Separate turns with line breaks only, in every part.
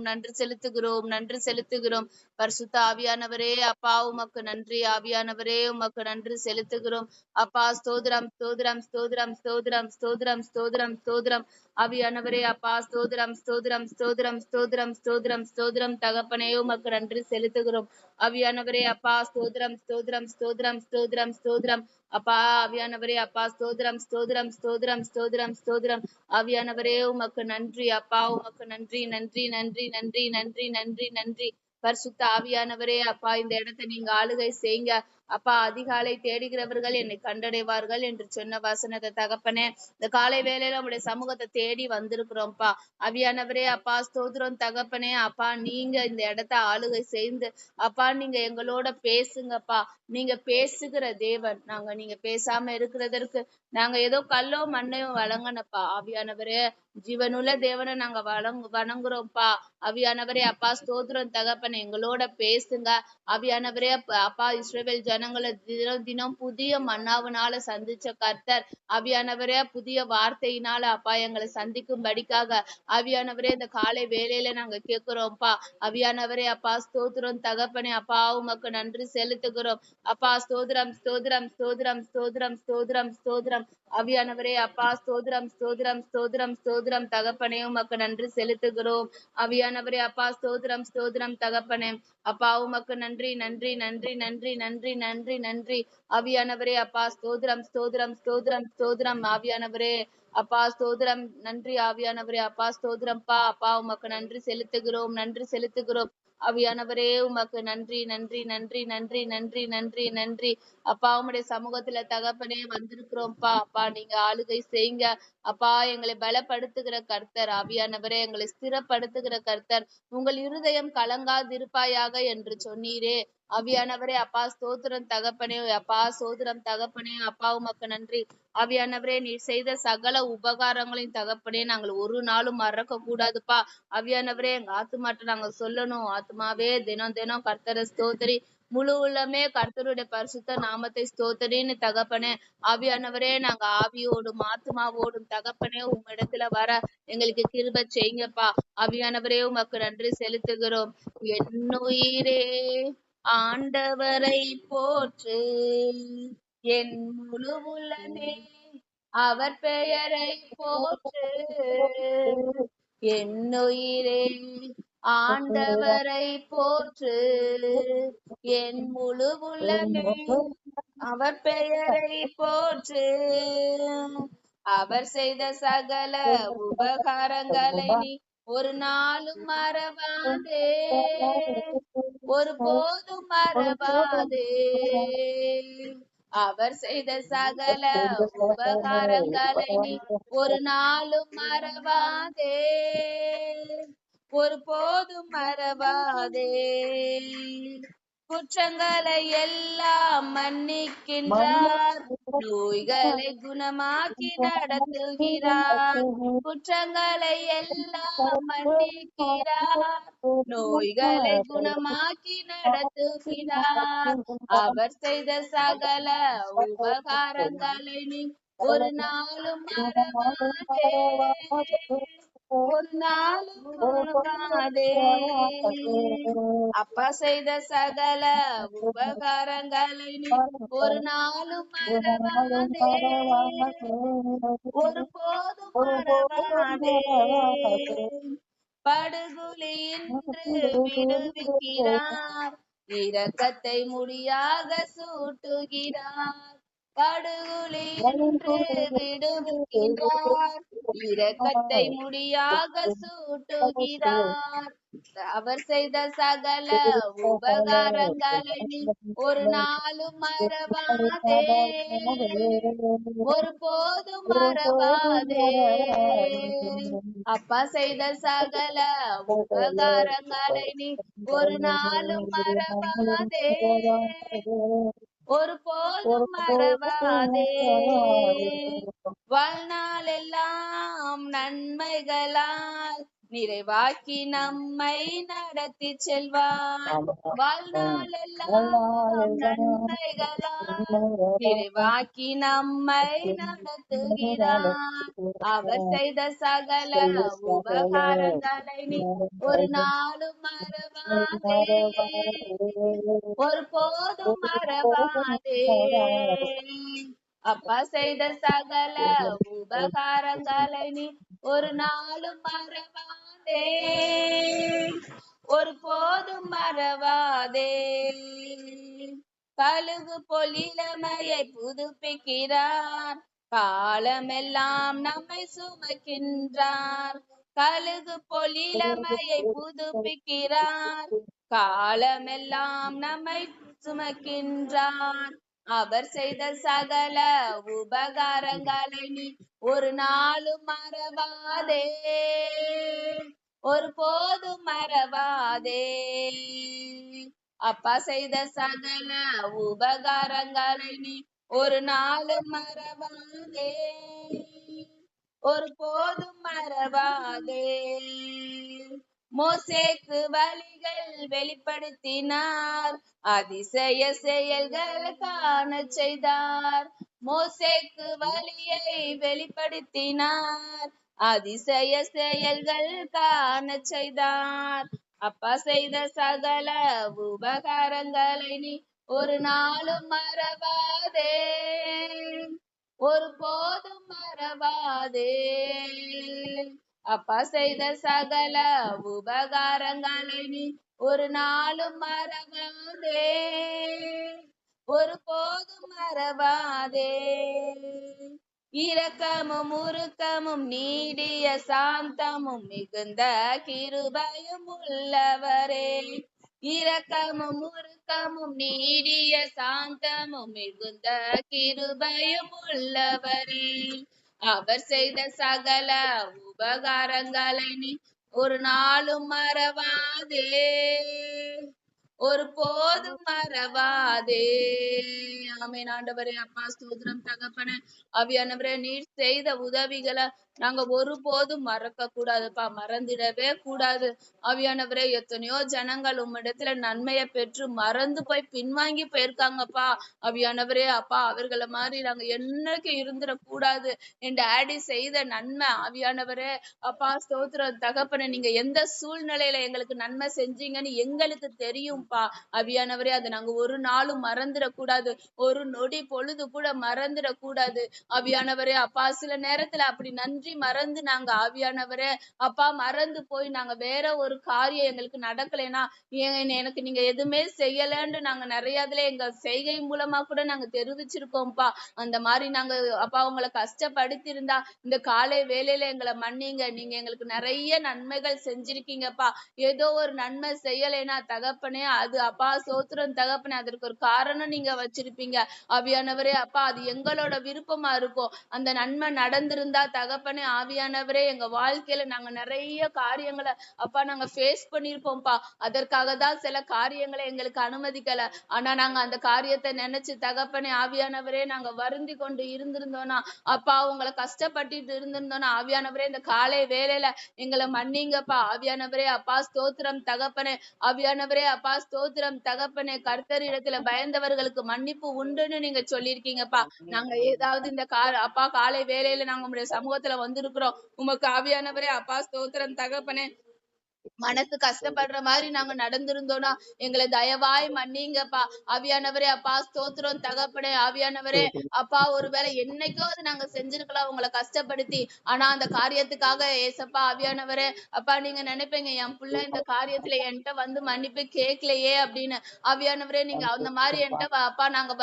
நன்றி செலுத்துகிறோம், நன்றி செலுத்துகிறோம். பரிசுத்த ஆவியானவரே அப்பா உமக்கு நன்றி. ஆவியானவரே உமக்கு நன்றி செலுத்துகிறோம். அப்பா ஸ்தோத்திரம், ஸ்தோத்திரம், ஸ்தோத்திரம், ஸ்தோத்திரம், ஸ்தோத்திரம், ஸ்தோத்திரம், ஸ்தோத்திரம். ஆவியானவரே அப்பா ஸ்தோத்திரம், ஸ்தோத்திரம், ஸ்தோத்திரம், ஸ்தோத்திரம், ஸ்தோத்திரம், ஸ்தோத்திரம். தகப்பனே உமக்கு நன்றி செலுத்துகிறோம். ஆவியானவரே அப்பா ஸ்தோத்திரம், ஸ்தோத்திரம், ஸ்தோத்திரம், ஸ்தோத்திரம், ஸ்தோத்திரம். அப்பா ஆவியானவரே அப்பா ஸ்தோத்திரம், ஸ்தோத்திரம், ஸ்தோத்திரம், ஸ்தோத்திரம், ஸ்தோத்திரம். ஆவியானவரே உமக்கு நன்றி அப்பா உமக்கு நன்றி, நன்றி, நன்றி, நன்றி, நன்றி, நன்றி, நன்றி. பரிசுத்த ஆவியானவரே அப்பா இந்த இடத்தை நீங்க ஆளுகை செய்யுங்க. அப்பா அதிகாலை தேடுகிறவர்கள் என்னை கண்டடைவார்கள் என்று சொன்ன வசனத்தை தகப்பனே இந்த காலை வேளையில உங்களுடைய சமூகத்தை தேடி வந்திருக்கிறோம்ப்பா. ஆவியானவரே அப்பா ஸ்தோத்திரம் தகப்பனே. அப்பா நீங்க இந்த இடத்த ஆளுகை செய்து அப்பா நீங்க எங்களோட பேசுங்கப்பா. நீங்க பேசுகிற தேவன். நீங்க பேசாம இருக்கிறதற்கு நாங்க ஏதோ கல்லோ மண்ணையோ வழங்கனப்பா. ஆவியானவரே ஜீவனுள்ள தேவனை நாங்க வணங்குறோம்ப்பா. ஆவியானவரே அப்பா ஸ்தோத்திரம் தகப்பனே எங்களோட பேசுங்க. ஆவியானவரே அப்பா இஸ்ரவேல் ஜனங்களை தினம் தினம் புதிய மன்னாவினால சந்திச்ச கர்த்தர். ஆவியானவரே புதிய வார்த்தையினால அப்பா எங்களை சந்திக்கும்படிக்காக ஆவியானவரே இந்த காலை வேளையில நாங்க கேட்கிறோம்ப்பா. ஆவியானவரே அப்பா ஸ்தோத்திரம் தகப்பனே. அப்பா உமக்கு நன்றி செலுத்துகிறோம் அப்பா. ஸ்தோத்திரம், ஸ்தோத்திரம், ஸ்தோத்திரம், ஸ்தோத்திரம், ஸ்தோத்திரம், ஸ்தோத்திரம். ஆவியானவரே அப்பா ஸ்தோத்திரம், ஸ்தோத்திரம், ஸ்தோத்திரம், ஸ்தோத்திரம். தகப்பனே உமக்கு நன்றி செலுத்துகிறோம். ஆவியானவரே அப்பா ஸ்தோத்திரம், ஸ்தோத்திரம் தகப்பனே. அப்பா உமக்கு நன்றி, நன்றி, நன்றி, நன்றி, நன்றி, நன்றி, நன்றி. ஆவியானவரே அப்பா ஸ்தோத்திரம், ஸ்தோத்திரம், ஸ்தோத்திரம், ஸ்தோத்திரம். ஆவியானவரே அப்பா ஸ்தோத்திரம், நன்றி. ஆவியானவரே அப்பா ஸ்தோத்திரம்ப்பா. அப்பா உமக்கு நன்றி செலுத்துகிறோம், நன்றி செலுத்துகிறோம். ஆவியானவரே உமக்கு நன்றி, நன்றி, நன்றி, நன்றி, நன்றி, நன்றி, நன்றி. அப்பா உம்முடைய சமூகத்துல தகப்பனே வந்திருக்கிறோம்ப்பா. அப்பா நீங்க ஆளுகை செய்யுங்க அப்பா. எங்களை பலப்படுத்துகிற கர்த்தர். ஆவியானவரே எங்களை ஸ்திரப்படுத்துகிற கர்த்தர். உங்கள் இருதயம் கலங்காதிருப்பாயாக என்று சொன்னீரே. ஆவியானவரே அப்பா ஸ்தோத்திரம் தகப்பனே. அப்பா ஸ்தோத்திரம் தகப்பனே. அப்பா உமக்கு நன்றி. ஆவியானவரே நீர் செய்த சகல உபகாரங்களையும் தகப்பனே நாங்கள் ஒரு நாளும் மறக்க கூடாதுப்பா. ஆவியானவரே எங்க ஆத்துமாட்ட நாங்க சொல்லணும். ஆத்மாவே தினம் தினம் கர்த்தரை ஸ்தோத்திரி. முழு உள்ளமே கர்த்தருடைய பரிசுத்த நாமத்தை ஸ்தோத்திரின்னு தகப்பனே. ஆவியானவரே நாங்க ஆவியோடும் ஆத்மாவோடும் தகப்பனே உம்மிடத்துல வர எங்களுக்கு கிருபை செய்யுங்கப்பா. ஆவியானவரே உமக்கு நன்றி செலுத்துகிறோம். என்னுயிரே ஆண்டவரை போற்று, என் முழு உள்ளமே அவர் பெயரை போற்று. என்னுயிரே ஆண்டவரை போற்று, என் முழு உள்ளமே அவர் பெயரை போற்று. அவர் செய்த சகல உபகாரங்களை நீ ஒரு நாளும் மறவாதே, ஒரு போதும் மறவாதே. அவர் செய்த சகல உபகாரங்களை நீ ஒரு நாளும் மறவாதே, ஒரு போதும் மறவாதே. குற்றங்களை எல்லாம் மன்னிக்கின்றார், நோய்களை குணமாக்கி நடத்துகிறார். குற்றங்களை எல்லாம் மன்னிக்கிறார், நோய்களை குணமாக்கி நடத்துகிறார். அவர் செய்த சகல உபகாரங்களை நீ ஒரு நாளும் மறவாதே, ஒரு நாளும் மறவாதே. அப்பா செய்த சகல உபகாரங்களை நீ ஒரு நாளும் மறவாதே, ஒரு போதும் மறவாதே. படுகொலை என்று விடுவிக்கிறார், இரக்கத்தை முடியாக சூட்டுகிறார். படுகொலை என்று விடுவிக்கின்றார், இரக்கத்தை முடியாக சூட்டுகிறார். அவர் செய்த சகல உபகாரங்களை நீ ஒரு நாளும் மறவாதே, ஒரு போதும் மறவாதே. அப்பா செய்த சகல உபகாரங்களை நீ ஒரு நாளும் மறவாதே, ஒரு போதும் மறவாதே. வாழ்நாள் எல்லாம் நன்மைகளால் நிறைவாக்கி நம்மை நடத்தி செல்வார். வாழ்நாளெல்லாம் நன்மைகளால் நிறைவாக்கி நம்மை நடத்துகிறார். அவர் செய்த சகல உபகாரங்களை நீ ஒரு நாளும் மறவாதே, ஒரு போதும் மறவாதே. அப்பா செய்த சகல உபகாரங்களை நீ ஒரு நாளும் மறவாதே, ஒரு போதும் மறவாதே. கழுகு பொலிலமையை புதுப்பிக்கிறார், காலமெல்லாம் நம்மை சுமக்கின்றார். கழுகு பொலிலமையை புதுப்பிக்கிறார், காலமெல்லாம் நம்மை சுமக்கின்றார். அவர் செய்த சகல உபகாரங்களை நீ ஒரு நாளும் மறவாதே, ஒரு போதும் மறவாதே. அப்பா செய்த சகல உபகாரங்களை நீ ஒரு நாளும் மறவாதே, ஒரு போதும் மறவாதே. மோசேக்கு வழிகள் வெளிப்படுத்தினார், அதிசய செயல்கள் காண செய்தார். மோசேக்கு வழியை வெளிப்படுத்தினார், அதிசய செயல்கள் காண செய்தார். அப்பா செய்த சகல உபகாரங்களை நீ ஒரு நாளும் மறவாதே, ஒரு போதும் மறவாதே. அப்பா செய்த சகல உபகாரங்களை நீ ஒரு நாளும் மறவாதே, ஒரு போதும் மறவாதே. இரக்கமும் உருக்கமும் நீடிய சாந்தமும் மிகுந்த கிருபையும் உள்ளவரே. இரக்கமும் உருக்கமும் நீடிய சாந்தமும் மிகுந்த கிருபையும் உள்ளவரே. அவர் செய்த சகல உபகாரங்களை நீ ஒரு நாளும் மறவாதே, ஒரு போதும் மறவாதே. ஆமென். ஆண்டவரே அப்பா ஸ்தோத்திரம் தகப்பனே. ஆவியானவரே நீர் செய்த உதவிகளை நாங்க ஒருபோதும் மறக்க கூடாதுப்பா, மறந்திடவே கூடாது. ஆவியானவரே எத்தனையோ ஜனங்கள் உம்மிடத்துல நன்மையை பெற்று மறந்து போய் பின்வாங்கி போயிருக்காங்கப்பா. ஆவியானவரே அப்பா அவர்களை மாதிரி நாங்க என்னைக்கு இருந்துடக்கூடாது. என் டாடி செய்த நன்மை ஆவியானவரே அப்பா ஸ்தோத்திரம் தகப்பனே. நீங்க எந்த சூழ்நிலையில எங்களுக்கு நன்மை செஞ்சீங்கன்னு எங்களுக்கு தெரியும்பா. ஆவியானவரே அதை நாங்க ஒரு நாளும் மறந்துடக்கூடாது, ஒரு நொடி பொழுது கூட மறந்துடக்கூடாது. ஆவியானவரே அப்பா சில நேரத்துல அப்படி நன்றி மறந்து நாங்க ஆவியானவரே அப்பா மறந்து போய் நாங்க வேற ஒரு காரியம் எங்களுக்கு நடக்கலைன்னா எனக்கு நீங்க எதுவுமே செய்யலன்னு நாங்க நிறைய இதுல எங்க செய்கை மூலமா கூட நாங்க தெரிவிச்சிருக்கோம்ப்பா. அந்த மாதிரி நாங்க அப்பா உங்களை கஷ்டப்படுத்தி இருந்தா இந்த காலை வேலையில எங்களை மன்னிங்க. நீங்க எங்களுக்கு நிறைய நன்மைகள் செஞ்சிருக்கீங்கப்பா. ஏதோ ஒரு நன்மை செய்யலைன்னா தகப்பனே அது அப்பா சோத்திரம் தகப்பனே அதற்கு ஒரு காரணம் நீங்க வச்சிருப்பீங்க. ஆவியானவரே அப்பா அது எங்களோட விருப்பமா இருக்கும். அந்த நன்மை நடந்திருந்தா தகப்பனே ஆவியானவரே எங்க வாழ்க்கையில நாங்க நிறைய காரியங்களை அப்பா நாங்க ஃபேஸ் பண்ணிருப்போம்ப்பா. அதற்காக தான் சில காரியங்களை எங்களுக்கு அனுமதிக்கல. ஆனா நாங்க அந்த காரியத்தை நினைச்சு தகப்பனே ஆவியானவரே நாங்க வருந்தி கொண்டு இருந்திருந்தோம்னா அப்பா உங்களை கஷ்டப்பட்டு இருந்திருந்தோம்னா ஆவியானவரே இந்த காலை வேலையில எங்களை மன்னிங்கப்பா. ஆவியானவரே அப்பா ஸ்தோத்திரம் தகப்பனே. ஆவியானவரே அப்பா ஸ்தோத்திரம் தகப்பனே. கர்த்தரிடத்துல பயந்தவர்களுக்கு மன்னிப்பு உண்டுன்னு நீங்க சொல்லியிருக்கீங்கப்பா. நாங்க ஏதாவது இந்த அப்பா காலை வேலையில நாங்க உங்களுடைய சமூகத்துல வந்திருக்கிறோம். உமக்கு ஆவியானவரே அப்பா ஸ்தோத்திரம் தகப்பனே மனசு கஷ்டப்படுற மாதிரி நாங்க நடந்திருந்தோம்னா எங்களை தயவாய் மன்னிங்கப்பா. ஆவியானவரே அப்பா ஸ்தோத்திரம் தகப்பனே. ஆவியானவரே அப்பா ஒருவேளை என்னைக்கோ அது நாங்க செஞ்சிருக்கலாம் உங்களை கஷ்டப்படுத்தி. ஆனா அந்த காரியத்துக்காக ஏசப்பா ஆவியானவரே அப்பா நீங்க நினைப்பீங்க என் பிள்ளை இந்த காரியத்துல என்கிட்ட வந்து மன்னிப்பு கேட்கலையே அப்படின்னு. ஆவியானவரே நீங்க அந்த மாதிரி என்கிட்ட அப்பா நாங்க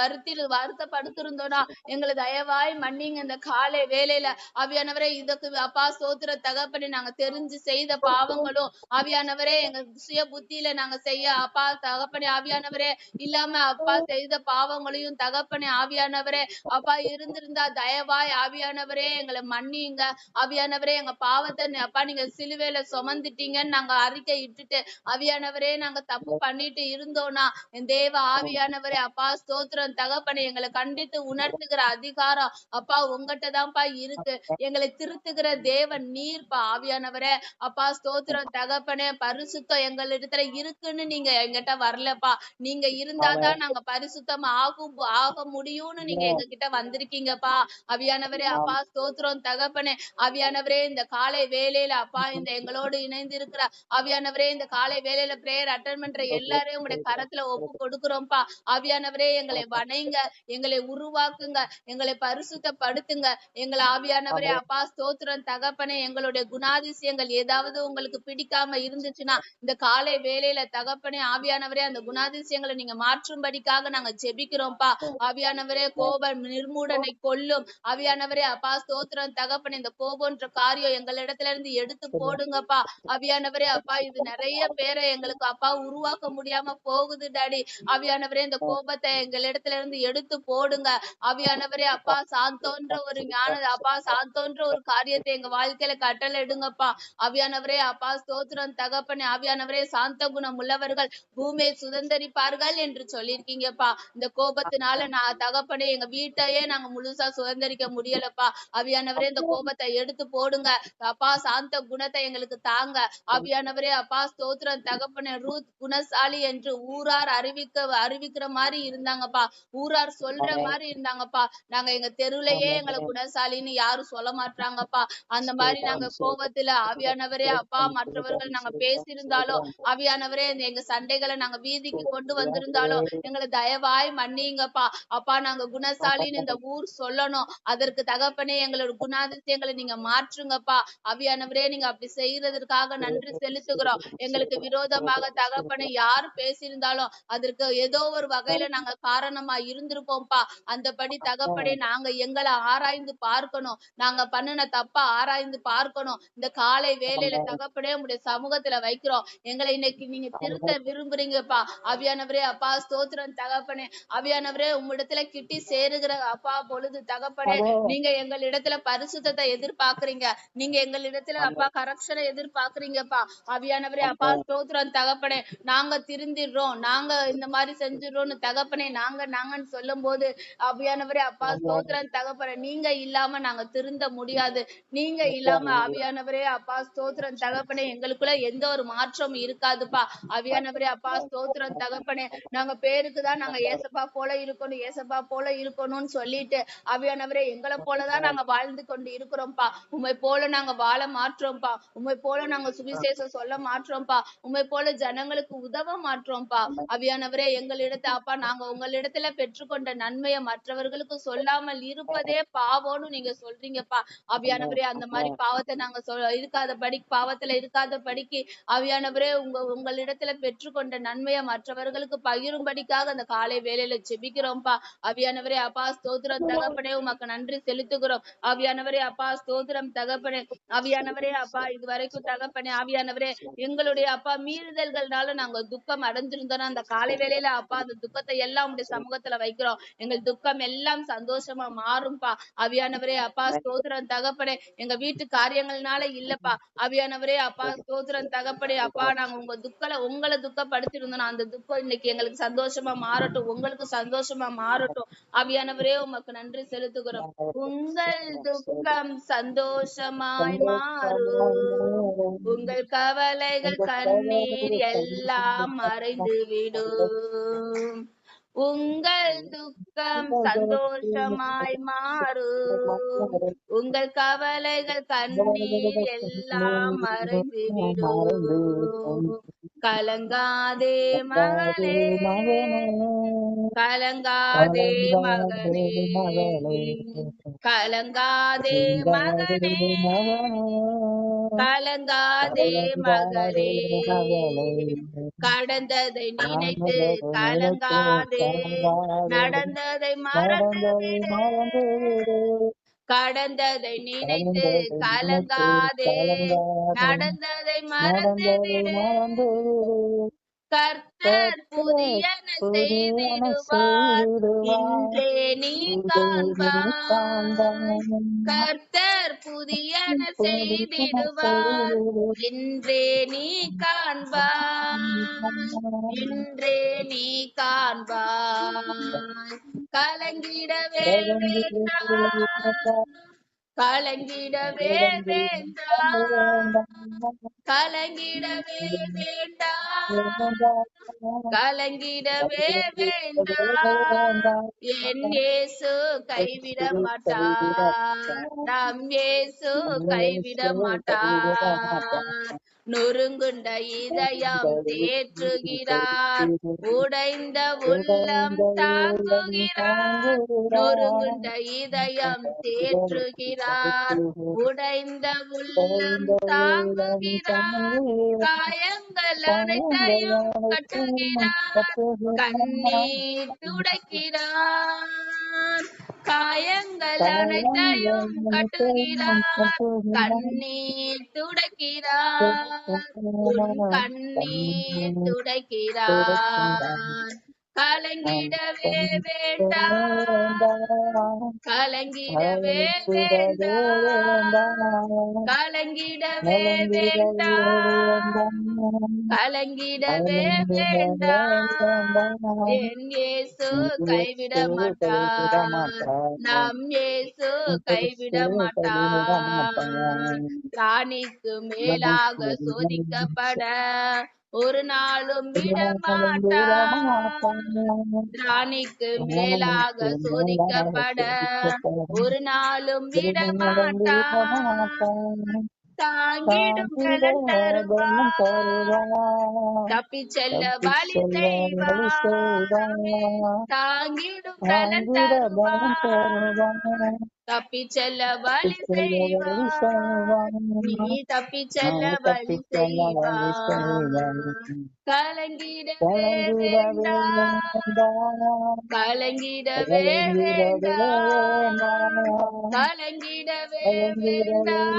வருத்தப்படுத்திருந்தோம்னா எங்களை தயவாய் மன்னிங்க இந்த காலை வேலையில. ஆவியானவரே இதுக்கு அப்பா ஸ்தோத்திர தகப்பனே நாங்க தெரிஞ்சு செய்த பாவங்களும் ஆவியானவரே எங்க சுய புத்தியில நாங்க செய்ய அப்பா தகப்பனே ஆவியானவரே இல்லாம அப்பா செய்த பாவங்களையும் தகப்பனே ஆவியானவரே அப்பா இருந்திருந்தா தயவாய் ஆவியானவரே எங்களை மன்னியுங்க. ஆவியானவரே எங்க பாவத்தை அப்பா நீங்க சிலுவையில சுமந்துட்டீங்கன்னு நாங்க அறிக்கை இட்டுட்டு ஆவியானவரே நாங்க தப்பு பண்ணிட்டு இருந்தோம்னா என் தேவ ஆவியானவரே அப்பா ஸ்தோத்திரம் தகப்பனே எங்களை கண்டித்து உணர்த்துகிற அதிகாரம் அப்பா உங்ககிட்ட தான்ப்பா இருக்கு. எங்களை திருத்துகிற தேவன் நீர்ப்பா ஆவியானவரே அப்பா ஸ்தோத்திரம் தகப்பனே பரிசுத்தம் எங்களிடத்துல இருக்குன்னு நீங்க எங்கிட்ட வரலப்பா. நீங்க இருந்தாதான் நாங்க பரிசுத்தம் ஆக முடியும்னு நீங்க எங்க கிட்ட வந்திருக்கீங்கப்பா. ஆவியானவரே அப்பா ஸ்தோத்திரம் தகப்பனே ஆவியானவரே இந்த காலை வேளையில அப்பா இந்த எங்களோடு இணைந்து இருக்கிற ஆவியானவரே இந்த காலை வேளையில பிரேயர் அட்டன் பண்ற எல்லாரையும் உங்களுடைய கரத்துல ஒப்பு கொடுக்கிறோம்ப்பா. ஆவியானவரே எங்களை வணைங்க, எங்களை உருவாக்குங்க, எங்களை பரிசுத்தப்படுத்துங்க. எங்களை ஆவியானவரே அப்பா ஸ்தோத்திரம் தகப்பனே எங்களுடைய குணாதிசயங்கள் ஏதாவது உங்களுக்கு பிடிக்காம இருந்துச்சுன்னா இந்த காலை வேளையில தகப்பனே ஆவியானவரே அந்த குணாதிசயங்களை நீங்க மாற்றும்படிக்காக நாங்க ஜெபிக்கிறோம்ப்பா. ஆவியானவரே கோபம் நிர்மூடனை கொல்லும். ஆவியானவரே அப்பா ஸ்தோத்திரம் தகப்பனே இந்த கோபம்ன்ற காரியம் எங்களிடத்துல இருந்து எடுத்து போடுங்கப்பா. ஆவியானவரே அப்பா இது நிறைய பேரை எங்களுக்கு அப்பா உருவாக்க முடியாம போகுது டாடி. ஆவியானவரே இந்த கோபத்தை எங்களிடத்துல இருந்து எடுத்து போடுங்க. ஆவியானவரே அப்பா சாந்தோன்ற ஒரு ஞான அப்பா சாந்தோன்ற ஒரு காரியத்தை எங்க வாழ்க்கையில கட்டளை எடுங்கப்பா. ஆவியானவரே அப்பா ஸ்தோத்திரம் தகப்பனே ஆவியானவரே சாந்த குணம் உள்ளவர்கள் பூமியை சுதந்தரிப்பார்கள் என்று சொல்லியிருக்கீங்கப்பா. இந்த கோபத்தினால நான் தகப்பனே எங்க வீட்டையே நாங்க முழுசா சுதந்திரிக்க முடியலப்பா. ஆவியானவரே இந்த கோபத்தை எடுத்து போடுங்க அப்பா. சாந்த குணத்தை எங்களுக்கு தாங்க. ஆவியானவரே அப்பா ஸ்தோத்திரம் தகப்பனே ரூத் குணசாலி என்று ஊரார் அறிவிக்கிற மாதிரி இருந்தாங்கப்பா. ஊரார் சொல்ற மாதிரி இருந்தாங்கப்பா. நாங்க எங்க தெருவுலயே எங்களை குணசாலின்னு யாரும் சொல்ல மாட்டாங்கப்பா. அந்த மாதிரி நாங்க கோபத்துல ஆவியானவரே அப்பா மற்றவர்கள் நாங்க பேசியிருந்தாலும் ஆவியானவரே எங்க சண்டைகளை நாங்க வீதிக்கு கொண்டு வந்திருந்தாலும் எங்களை தயவாய் மன்னிங்கப்பா. அப்பா நாங்க குணசாலின்னு இந்த ஊர் சொல்லணும். அதற்கு தகப்பனே எங்களோட குணாதிசயங்களை நீங்க மாற்றுங்கப்பா. ஆவியானவரே நீங்க அப்படி செய்யறதற்காக நன்றி செலுத்துகிறோம். எங்களுக்கு விரோதமாக தகப்பனே யார் பேசியிருந்தாலும் அதற்கு ஏதோ ஒரு வகையில நாங்க காரணமா இருந்திருப்போம்ப்பா. அந்தபடி தகப்பனே நாங்க எங்களை ஆராய்ந்து பார்க்கணும். நாங்க பண்ணின தப்ப ஆராய்ந்து பார்க்கணும். இந்த காலை வேளையில தகப்பனே உங்களுடைய சமூகத்துல வைக்கிறோம். எங்களை இன்னைக்கு நீங்க திருத்த விரும்புறீங்கப்பா. ஆவியானவரே அப்பா ஸ்தோத்திரம் தகப்பனே ஆவியானவரே உம்மிடத்துல கிட்டி சேருகிற அப்பா பொழுது தகப்பனே நீங்க எங்களிடத்துல பரிசுத்தத்தை எதிர்பார்க்கறீங்க. நீங்க எங்களிடத்துல அப்பா கரெக்ஷனை எதிர்பார்க்கறீங்கப்பா. ஆவியானவரே அப்பா ஸ்தோத்திரம் தகப்பனே நாங்க திருந்திடுறோம், நாங்க இந்த மாதிரி செஞ்சிடறோம்னு தகப்பனே நாங்கன்னு சொல்லும் போது ஆவியானவரே அப்பா ஸ்தோத்திரம் தகப்பனே நீங்க இல்லாம நாங்க திருந்த முடியாது. நீங்க இல்லாம ஆவியானவரே அப்பா ஸ்தோத்திரம் தகப்பனே எங்களுக்குள்ள எந்த ஒரு மாற்றம் இருக்காதுப்பா. ஆவியானவரே அப்பா ஸ்தோத்திரம் தகப்பனே நாங்க பேருக்குதான் நாங்க ஏசப்பா போல இருக்கணும், ஏசப்பா போல இருக்கணும்னு சொல்லிட்டு ஆவியானவரே எங்களை போலதான் நாங்க வாழ்ந்து கொண்டு இருக்கிறோம்ப்பா. உண்மை போல நாங்க வாழ மாற்றோம்ப்பா. உண்மை போல நாங்க சுவிசேஷம் சொல்ல மாற்றோம்ப்பா. உண்மை போல ஜனங்களுக்கு உதவ மாற்றோம்ப்பா. ஆவியானவரே எங்களிடத்தை அப்பா நாங்க உங்களிடத்துல பெற்றுக்கொண்ட நன்மையை மற்றவர்களுக்கு சொல்லாமல் இருப்பதே பாவம்னு நீங்க சொல்றீங்கப்பா. ஆவியானவரே அந்த மாதிரி பாவத்தை நாங்க பாவத்துல இருக்காத படிக்கு ஆவியானவரே உங்களிடத்துல பெற்றுக்கொண்ட நன்மையை மற்றவர்களுக்கு பகிரும்படிக்காக அந்த காலை வேளையில ஜெபிக்கிறோம்ப்பா. ஆவியானவரே அப்பா ஸ்தோத்திரம் தகப்பனே உமக்கு நன்றி செலுத்துகிறோம். ஆவியானவரே அப்பா ஸ்தோத்திரம் தகப்பனே ஆவியானவரே அப்பா இது வரைக்கும் தகப்பனே ஆவியானவரே எங்களுடைய அப்பா மீறுதல்கள்னால நாங்க துக்கம் அடைஞ்சிருந்தோம். அந்த காலை வேளையில அப்பா அந்த துக்கத்தை எல்லாம் உடைய சமூகத்துல வைக்கிறோம். எங்கள் துக்கம் எல்லாம் சந்தோஷமா மாறும்பா. ஆவியானவரே அப்பா ஸ்தோத்திரம் தகப்பனே எங்க வீட்டு காரியங்கள்னால இல்லப்பா. ஆவியானவரே அப்பா ஸ்தோத்திரம் தகப்பனே அப்பா நாங்க உங்களை துக்கப்படுத்திருந்தோம். அந்த துக்கம் இன்னைக்கு எங்களுக்கு சந்தோஷமா மாறட்டும், உங்களுக்கு சந்தோஷமா மாறட்டும். ஆவியானவரே உமக்கு நன்றி செலுத்துகிறோம். உங்கள் துக்கம் சந்தோஷமாய் மாறும், உங்கள் கவலைகள் கண்ணீர் எல்லாம் மறைந்து விடும். உங்கள் துக்கம் சந்தோஷமாய் மாறும், உங்கள் கவலைகள் கண்ணீர் எல்லாம் மறைந்து விடும். கலங்காதே மகளே, கலங்காதே மகனே, கலங்காதே மகனே, கலங்காதே மகளே, கடந்ததை நினைத்து கலங்காதே, நடந்ததை மறந்து விடு. கடந்ததை நினைத்து கலங்காதே, நடந்ததை மறந்து விடு. கர்த்தர் புதியன செய்திடுவார், இன்றே நீ காண்பாய். கர்த்தர் புதியன செய்திடுவார், இன்றே நீ காண்பாய். இன்றே நீ காண்பாய். கலங்கிடவே வேண்டாம், கலங்கிடவே வேண்டாம், கலங்கிடவே வேண்டாம், கலங்கிடவே வேண்டாம். என் இயேசு கைவிட மாட்டார், நம் இயேசு கைவிட மாட்டார். நொறுங்குண்ட இதயம் தேற்றுகிறார், உடைந்த உள்ளம் தாங்குகிறார். நொறுங்குண்ட இதயம் தேற்றுகிறார், உடைந்த உள்ளம் தாங்குகிறார். காயங்கள் அனைத்தையும் கட்டுகிறார், கண்ணீர் துடைக்கிறார். காயங்கள் அனைத்தையும் கட்டுகிறார், கண்ணீர் துடைக்கிறார். உன் கண்ணீர் துடைக்கிறார். கலங்கிடவே வேண்டாம், கலங்கிடவே வேண்டாம், கலங்கிடவே வேண்டாம், கலங்கிடவே வேண்டாம். என் இயேசு கைவிட மாட்டார், நம் இயேசு கைவிட மாட்டார். ராணிக்கு மேலாக சோதிக்கப்பட ஒரு நாளும் விடமாட்டார். ராணிக்கு மேலாக சோதிக்கப்பட ஒரு நாளும் விடமாட்டார். தாங்கிடும் பலன் தருவார், தப்பி செல்ல வழி செய்வார். தாங்கிடும் பலன் தருவார், தப்பி செல்ல வழி செய்வார். நீ தப்பி செல்ல வழி செய்வார். கலங்கிடவே வேண்டாம், கலங்கிடவே வேண்டாம், கலங்கிடவே வேண்டாம்,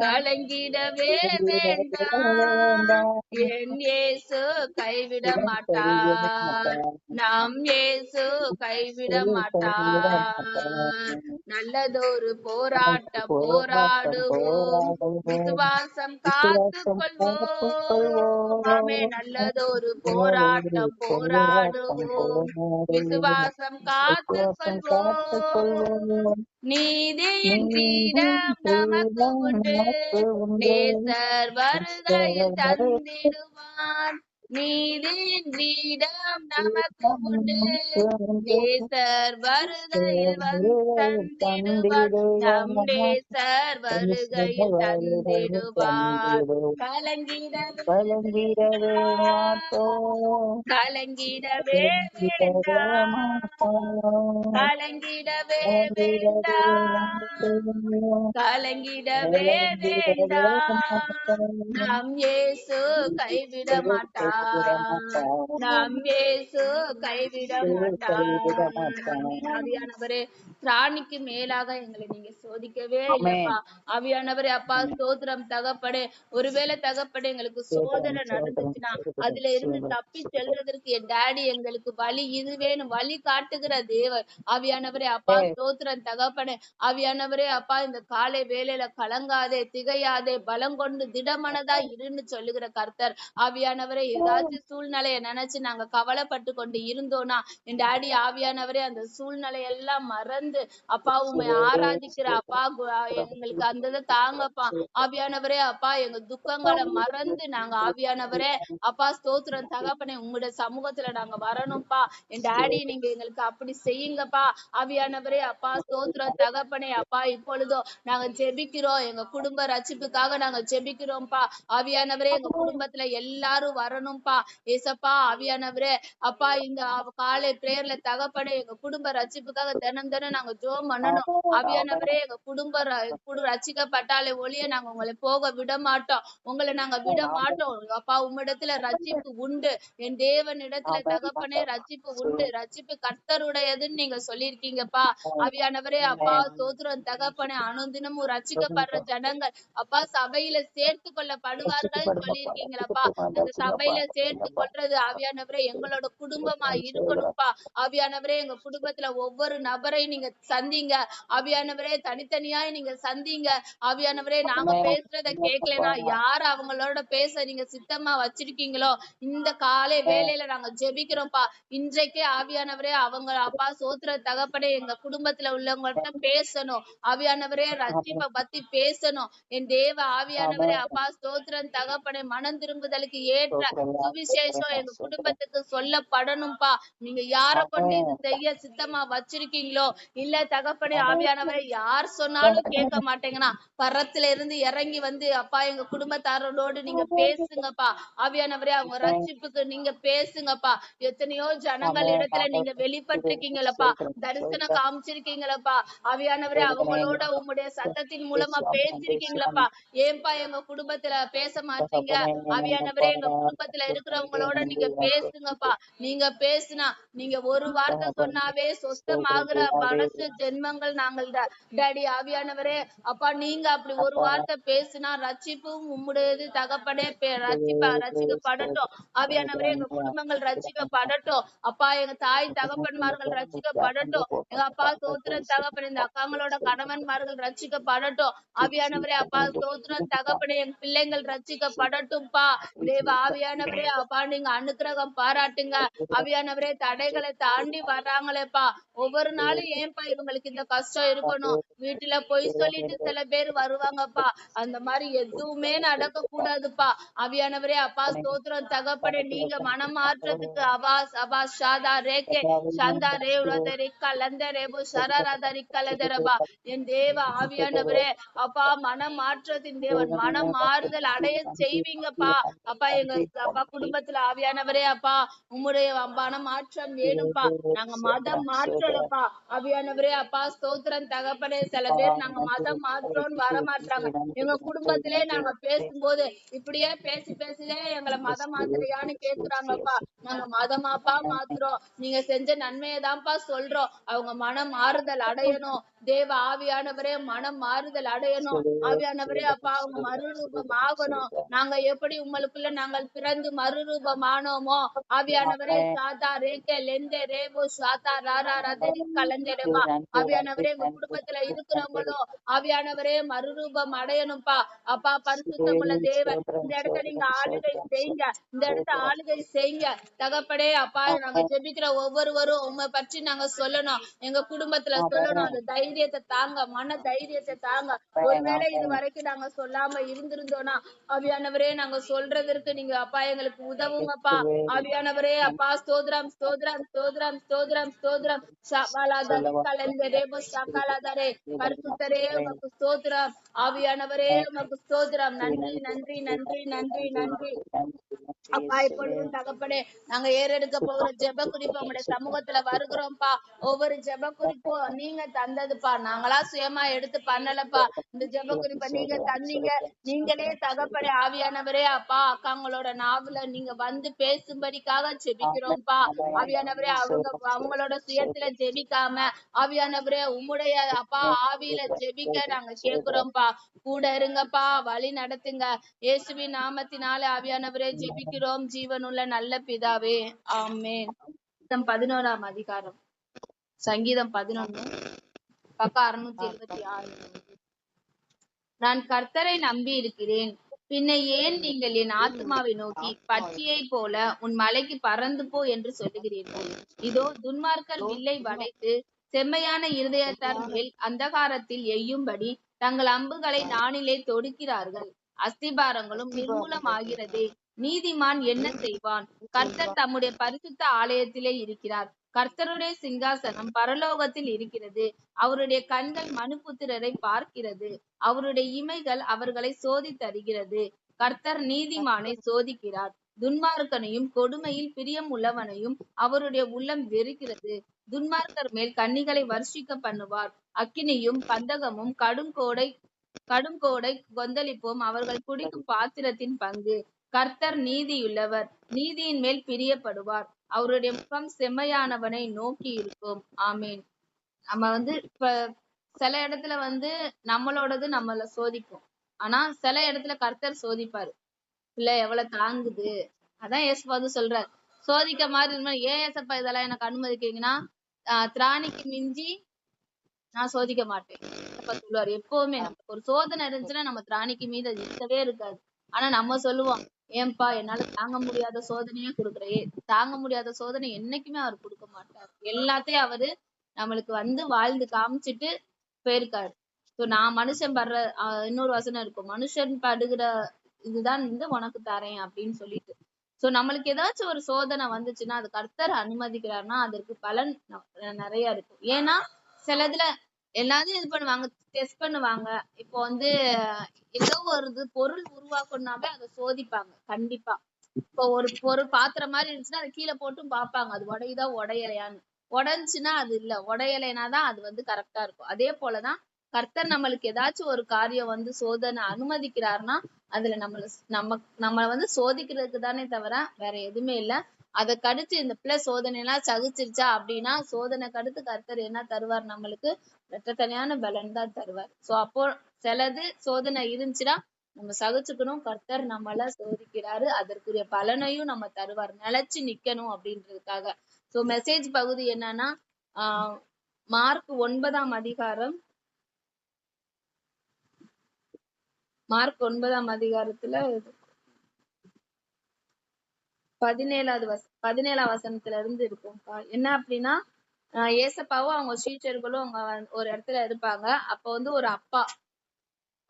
கலங்கிடவே வேண்டாம். என் இயேசு கைவிட மாட்டார், நம் இயேசு கைவிட மாட்டார். நல்லதொரு போராட்டம் போராடுவோம், விசுவாசம் காத்துக்கொள்வோம். ஆமே, நல்லதொரு போராட்டம் போராடுவோம், விசுவாசம் காத்துக்கொள்வோம். நீதியின் கிரீடம் நமக்கு உண்டு, நேசர் வருகையில் தந்திடுவான். நீதியின் கிரீடம் நமக்கு உண்டு, நேசர் வருகையில் தந்திடுவார். நம் நேசர் வருகையில் தந்திடுவார். கலங்கிடவே மாட்டோம், கலங்கிடவே வேண்டாம், கலங்கிடவே வேண்டாம், கலங்கிடவே வேண்டாம். நம் இயேசு கைவிட மாட்டார், நம் இயேசு கைவிட மாட்டார். ஆவியானவரே, ராணிக்கு மேலாக எங்களை நீங்க சோதிக்கவே இல்லப்பா. ஆவியானவரே அப்பா, ஸ்தோத்திரம் தகப்படே. ஒருவேளை தகப்படே எங்களுக்கு சோதனை நடந்துச்சுன்னா அதுல இருந்து தப்பி செல்றதற்கு என் டாடி எங்களுக்கு வழி இதுவேன்னு வழி காட்டுகிற தேவர். ஆவியானவரே அப்பா, ஸ்தோத்திரம் தகப்படே. ஆவியானவரே அப்பா, இந்த காலை வேளையில கலங்காதே, திகையாதே, பலம் கொண்டு திடமனதா இருன்னு சொல்லுகிற கர்த்தர். ஆவியானவரே, ஏதாச்சும் சூழ்நிலையை நினைச்சு நாங்க கவலைப்பட்டு கொண்டு இருந்தோம்னா என் டாடி ஆவியானவரே அந்த சூழ்நிலையெல்லாம் மறந்து அப்பா உண்மை ஆராதிக்கிற அப்பா எங்களுக்கு அந்த இதை தாங்கப்பா. ஆவியானவரே அப்பா, எங்க துக்கங்களை மறந்து நாங்க ஆவியானவரே அப்பா, ஸ்தோத்திரம் தகப்பனே, உங்களுடைய சமூகத்துல நாங்க வரணும்ப்பா. என் டாடி நீங்க எங்களுக்கு அப்படி செய்யுங்கப்பா. ஆவியானவரே அப்பா, ஸ்தோத்திரம் தகப்பனே அப்பா, இப்பொழுதோ நாங்க ஜெபிக்கிறோம், எங்க குடும்ப ரட்சிப்புக்காக நாங்க ஜெபிக்கிறோம்ப்பா. ஆவியானவரே, எங்க குடும்பத்துல எல்லாரும் வரணும் பண்ணணும்பா. ஏசப்பா ஆவியானவரே அப்பா இந்த காலை பிரேயர்ல தகப்பனே எங்க குடும்ப ரட்சிப்புக்காக தினம் தினம் நாங்க ஜெபம் பண்ணணும். ஆவியானவரே எங்க ரட்சிக்கப்பட்டாலே ஒழிய நாங்க உங்களை போக விட மாட்டோம். உங்களை நாங்க விட மாட்டோம். அப்பா உம்மிடத்துல ரட்சிப்பு உண்டு. என் தேவனிடத்துல தகப்பனே ரட்சிப்பு உண்டு. ரட்சிப்பு கர்த்தருடையதுன்னு நீங்க சொல்லியிருக்கீங்கப்பா. ஆவியானவரே அப்பா ஸ்தோத்திரம் தகப்பனே. அனுதினமும் ரட்சிக்கப்படுற ஜனங்கள் அப்பா சபையில சேர்த்து கொள்ளப்படுவார்கள் சொல்லியிருக்கீங்களப்பா. அந்த சபையில சேர்த்து கொள்றது ஆவியானவரே எங்களோட குடும்பமா இருக்கணும்ப்பா. ஆவியானவரே எங்க குடும்பத்துல ஒவ்வொரு நபரையும் நீங்க சந்திங்க. ஆவியானவரே தனித்தனியாய் நீங்க சந்திங்க. ஆவியானவரே நாங்க பேசுறத கேட்கலனா யார் அவங்களோட பேச நீங்க சித்தமா வச்சிருக்கீங்களோ இந்த காலை வேலையில நாங்க ஜெபிக்கிறோம்ப்பா. இன்றைக்கே ஆவியானவரே அவங்க அப்பா சோத்திர தகப்பனே எங்க குடும்பத்துல உள்ளவங்கள்ட்ட பேசணும். ஆவியானவரே ரட்சிப்பை பத்தி பேசணும். என் தேவ ஆவியானவரே அப்பா ஸ்தோத்திரம் தகப்பனே மனம் திரும்புதலுக்கு ஏற்ற சுவிசேஷம் எங்க குடும்பத்துக்கு சொல்லப்படணும்பா. நீங்க யார கொண்டு இது செய்ய சித்தமா வச்சிருக்கீங்களோ இல்ல தகப்பனே ஆவியானவரை யார் சொன்னாலும் கேட்க மாட்டேங்கன்னா பரத்துல இருந்து இறங்கி வந்து அப்பா எங்க குடும்பத்தாரோடு நீங்க பேசுங்கப்பா. ஆவியானவரே அவங்க ரட்சிப்புக்கு நீங்க பேசுங்கப்பா. எத்தனையோ ஜனங்கள் இடத்துல நீங்க வெளிப்பட்டிருக்கீங்களப்பா. தரிசனம் காமிச்சிருக்கீங்களப்பா. ஆவியானவரே அவங்களோட உங்களுடைய சத்தத்தின் மூலமா பேசிருக்கீங்களப்பா. ஏன்பா எங்க குடும்பத்துல பேச மாட்டீங்க? ஆவியானவரே எங்க குடும்பத்துல இருக்கிறவங்களோட நீங்க பேசுங்கப்பா. நீங்க பேசுனா நீங்க ஒரு வார்த்தை சொன்னாவே சொஸ்தமாகிற மனசு ஜென்மங்கள் நாங்கள் டாடி. ஆவியானவரே அப்பா நீங்க அப்படி ஒரு வார்த்தை பேசுனா ரட்சிப்பும் உம்முடையது தகப்பனே. ரட்சிக்கப்படட்டும். ஆவியானவரே எங்க குடும்பங்கள் ரட்சிக்கப்படட்டும். அப்பா எங்க தாய் தகப்பன்மார்கள் ரட்சிக்கப்படட்டும். எங்க அப்பா சோத்திரம் தகப்பன் இந்த அக்காங்களோட கணவன்மார்கள் ரட்சிக்கப்படட்டும். ஆவியானவரே அப்பா சோத்திரம் தகப்பனே எங்க பிள்ளைங்கள் ரட்சிக்கப்படட்டும்பா. தேவ ஆவியானவரே அப்பா நீங்க அனுக்கிரகம் பாராட்டுங்க. ஆவியானவரே தடைகளை தாண்டி வர்றாங்களேப்பா. ஒவ்வொரு நாளும் ஏன்பா இவங்களுக்கு இந்த கஷ்டம் இருக்கணும்? வீட்டுல பொய் சொல்லிட்டு சில பேர் வருவாங்கப்பா. அந்த மாதிரி எதுவுமே நடக்க கூடாதுப்பா. ஆவியானவரே அப்பா ஸ்தோத்திரம் தகப்பனே நீங்க மனம் மாற்றத்துக்கு அவாஸ் அபாஸ் ஷாதா ரேகே சந்தா ரேவ்ரதரிக்கா லந்தரேபு சரரதரிக்கலதரபா. என் தேவ ஆவியானவரே அப்பா மனம் மாற்றத்தின் தேவன் மனம் மாறுதல் அடைய செய்வீங்கப்பா. அப்பா எங்க அப்பா குடும்பத்துல ஆவியானவரே அப்பா உம்முடைய மனம் மாற்றம் வேணும்ப்பா. நாங்க மதம் மாற்றலப்பா. ஆவியானவரே அப்பா ஸ்தோத்திரம் தகப்பனே சில பேர் நாங்க மதம் மாற்றோம்னு வரமாட்டாங்க. எங்க குடும்பத்திலே நாங்க பேசும்போது இப்படியே பேசி பேசிலே எங்களை மதம் மாத்திரையான்னு கேக்குறாங்கப்பா. நாங்க மதமாப்பா மாத்துறோம். நீங்க செஞ்ச நன்மையதான்ப்பா சொல்றோம். அவங்க மனம் மாறுதல் அடையணும். தேவ ஆவியானவரே மனம் மாறுதல் அடையணும். ஆவியானவரே அப்பா அவங்க மறுரூபம் ஆகணும். நாங்க எப்படி உங்களுக்குள்ள நாங்கள் பிறந்து மறுரூபமானோமோ ஆவியானவரே சாதா ரேக்கே லெந்தே ரேபோ சாதா ராரா ரதரி கலந்தெடுப்பா. ஆவியானவரே எங்க குடும்பத்துல இருக்கிறவங்களும் ஆவியானவரே மறுரூபம் அடையணும்ப்பா. அப்பா பரிசுத்தமுள்ள தேவன் இந்த இடத்த நீங்க ஆளுகை செய்யுங்க. இந்த இடத்த ஆளுகை செய்யுங்க தகப்படே. அப்பா நாங்க ஜெபிக்கிற ஒவ்வொருவரும் உண்மை பற்றி நாங்க சொல்லணும். எங்க குடும்பத்துல சொல்லணும். அந்த தைரியத்தை தாங்க. மன தைரியத்தை தாங்க. ஒருவேளை இது வரைக்கும் நாங்க சொல்லாம இருந்திருந்தோம்னா ஆவியானவரே நாங்க சொல்றதற்கு நீங்க அப்பா எங்களுக்கு உதவுங்கப்பா. ஆவியானவரே அப்பா ஸ்தோத்திரம் ஸ்தோத்திரம் ஸ்தோத்திரம் ஸ்தோத்திரம் ஸ்தோத்திரம் சபாலாதரி கலந்தரேபோ சகாலாதரே. பரிசுத்தரே உமக்கு ஸ்தோத்திரம். ஆவியானவரே உமக்கு ஸ்தோத்திரம். நன்றி நன்றி நன்றி நன்றி நன்றி அப்பா. இப்பொழுதும் தகப்பனே நாங்க ஏறெடுக்க போகிற ஜெப குறிப்பு உங்களுடைய சமூகத்துல வருகிறோம்ப்பா. ஒவ்வொரு ஜெப குறிப்பும் நீங்க தந்ததுப்பா. நாங்களா சுயமா எடுத்து பண்ணலப்பா. இந்த ஜெப குறிப்பை நீங்க தந்தீங்க. நீங்களே தகப்பனே ஆவியானவரே அப்பா அக்காங்களோட நாவல நீங்க வந்து பேசும்படிக்காக ஜெபிக்கிறோம்ப்பா. ஆவியானவரே அவங்களோட சுயத்துல ஜெபிக்காம ஆவியானவரே உம்முடைய அப்பா ஆவியில ஜெபிக்க நாங்க கேக்குறோம்ப்பா. கூட இருங்கப்பா. வழி நடத்துங்க. இயேசுவின் நாமத்தினாலே ஆவியானவரே ஜெபிக்கிறோம் ஜீவனுள்ள நல்ல பிதாவே ஆமென். 11ஆம் அதிகாரம் சங்கீதம் 11 பக்கம் 676. நான் கர்த்தரை நம்பி இருக்கிறேன். பின்ன ஏன் நீங்கள் என் ஆத்மாவை நோக்கி பட்சியை போல உன் மலைக்கு பறந்து போ என்று சொல்லுகிறீர்கள்? இதோ துன்மார்க்கர் வில்லை வளைத்து செம்மையான இருதயத்தார் மேல் அந்தகாரத்தில் எய்யும்படி தங்கள் அம்புகளை நானிலே தொடுக்கிறார்கள். அஸ்திபாரங்களும் நிர்மூலம் ஆகிறதே. நீதிமான் என்ன செய்வான்? கர்த்தர் தம்முடைய பரிசுத்த ஆலயத்திலே இருக்கிறார். கர்த்தருடைய சிங்காசனம் பரலோகத்தில் இருக்கிறது. அவருடைய கண்கள் மனுபுத்திரரை பார்க்கிறது. அவருடைய இமைகள் அவர்களை சோதித்தறிகிறது. கர்த்தர் நீதிமானை சோதிக்கிறார், துன்மார்க்கனையும் கொடுமையில் பிரியம் உள்ளவனையும் அவருடைய உள்ளம் வெறுக்கிறது. துன்மார்க்கர் மேல் கன்னிகளை வர்ஷிக்க பண்ணுவார். அக்கினியும் கந்தகமும் கடுங்கோடை கொந்தளிப்பும் அவர்கள் குடிக்கும் பாத்திரத்தின் பங்கு. கர்த்தர் நீதியுள்ளவர், நீதியின் மேல் பிரியப்படுவார். அவருடைய முகம் செம்மையானவனை நோக்கி இருக்கும். ஆமேன். நம்ம இப்ப சில இடத்துல நம்மளோடது நம்மள சோதிக்கும். ஆனா சில இடத்துல கர்த்தர் சோதிப்பாரு. பிள்ளை எவ்வளவு தாங்குது. அதான் ஏசப்பா சொல்றாரு, சோதிக்க மாதிரி இருந்தா ஏன் ஏசப்பா இதெல்லாம் எனக்கு அனுமதிக்கிறீங்கன்னா, திராணிக்கு மிஞ்சி நான் சோதிக்க மாட்டேன் சொல்லுவாரு. எப்பவுமே நமக்கு ஒரு சோதனை இருந்துச்சுன்னா நம்ம திராணிக்கு மீது அது இருக்கவே இருக்காது. ஆனா நம்ம சொல்லுவோம், ஏன்பா என்னால தாங்க முடியாத சோதனையே கொடுக்குறையே. தாங்க முடியாத சோதனை என்னைக்குமே அவர் கொடுக்க மாட்டார். எல்லாத்தையும் அவரு நம்மளுக்கு வாழ்ந்து காமிச்சிட்டு போயிருக்காரு. நான் மனுஷன் படுற இன்னொரு வசனம் இருக்கும், மனுஷன் படுகிற இதுதான் உனக்கு தரேன் அப்படின்னு சொல்லிட்டு. நம்மளுக்கு ஏதாச்சும் ஒரு சோதனை வந்துச்சுன்னா அது கர்த்தர் அனுமதிக்கிறாருன்னா அதற்கு பலன் நிறைய இருக்கும். ஏன்னா சிலதுல எல்லாத்தையும் இது பண்ணுவாங்க, டெஸ்ட் பண்ணுவாங்க. இப்போ ஏதோ ஒரு பொருள் உருவாக்கணும்னாவே அதை சோதிப்பாங்க கண்டிப்பா. இப்போ ஒரு பாத்திரம் மாதிரி இருந்துச்சுன்னா அதை கீழே போட்டும் பார்ப்பாங்க, அது உடையுதா உடையலையான்னு. உடைஞ்சுன்னா அது இல்ல, உடையலைனாதான் அது கரெக்டா இருக்கும். அதே போலதான் கர்த்தர் நம்மளுக்கு ஏதாச்சும் ஒரு காரியம் சோதனை அனுமதிக்கிறாருன்னா அதுல நம்ம சோதிக்கிறதுக்கு தானே தவிர வேற எதுவுமே இல்ல. அதை கடுத்து இந்த பிள்ளை சோதனை எல்லாம் சகிச்சிருச்சா அப்படின்னா சோதனை கடுத்து கர்த்தர் என்ன தருவார், நம்மளுக்கு இரட்டத்தனையான பலன் தான் தருவார். அப்போ சிலது சோதனை இருந்துச்சுன்னா நம்ம சகிச்சுக்கணும். கர்த்தர் நம்மள சோதிக்கிறாரு, அதற்குரிய பலனையும் நம்ம தருவார், நிலைச்சு நிக்கணும் அப்படின்றதுக்காக. மெசேஜ் பகுதி என்னன்னா, மார்க் 9ஆம் அதிகாரம், மார்க் 9ஆம் அதிகாரத்துல 17ஆம் வசனத்துல இருந்து இருக்கும்ப்பா. என்ன அப்படின்னா, ஏசப்பாவும் அவங்க சீஷர்களும் அவங்க ஒரு இடத்துல இருப்பாங்க. அப்ப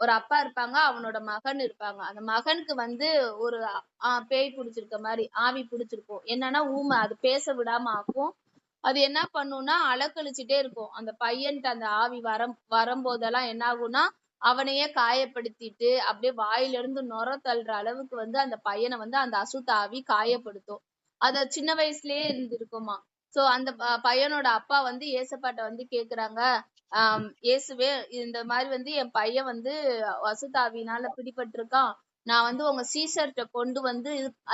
ஒரு அப்பா இருப்பாங்க, அவனோட மகன் இருப்பாங்க. அந்த மகனுக்கு ஒரு பேய் பிடிச்சிருக்க மாதிரி ஆவி பிடிச்சிருக்கும். என்னன்னா ஊமை, அது பேச விடாம ஆக்கும். அது என்ன பண்ணும்னா அலக்கழிச்சுட்டே இருக்கும். அந்த பையன்ட்டு அந்த ஆவி வரும்போதெல்லாம் என்ன ஆகும்னா அவனையே காயப்படுத்திட்டு அப்படியே வாயில இருந்து நுர தள்ளுற அளவுக்கு அந்த பையனை அந்த அசுத்த ஆவி காயப்படுத்தும். அத சின்ன வயசுலயே இருந்திருக்குமா. அந்த பையனோட அப்பா ஏசப்பாட்ட கேக்குறாங்க, இயேசுவே இந்த மாதிரி என் பையன் அசுத்தாவினால பிடிபட்டிருக்கான். நான் உங்க சீசர்கிட்ட கொண்டு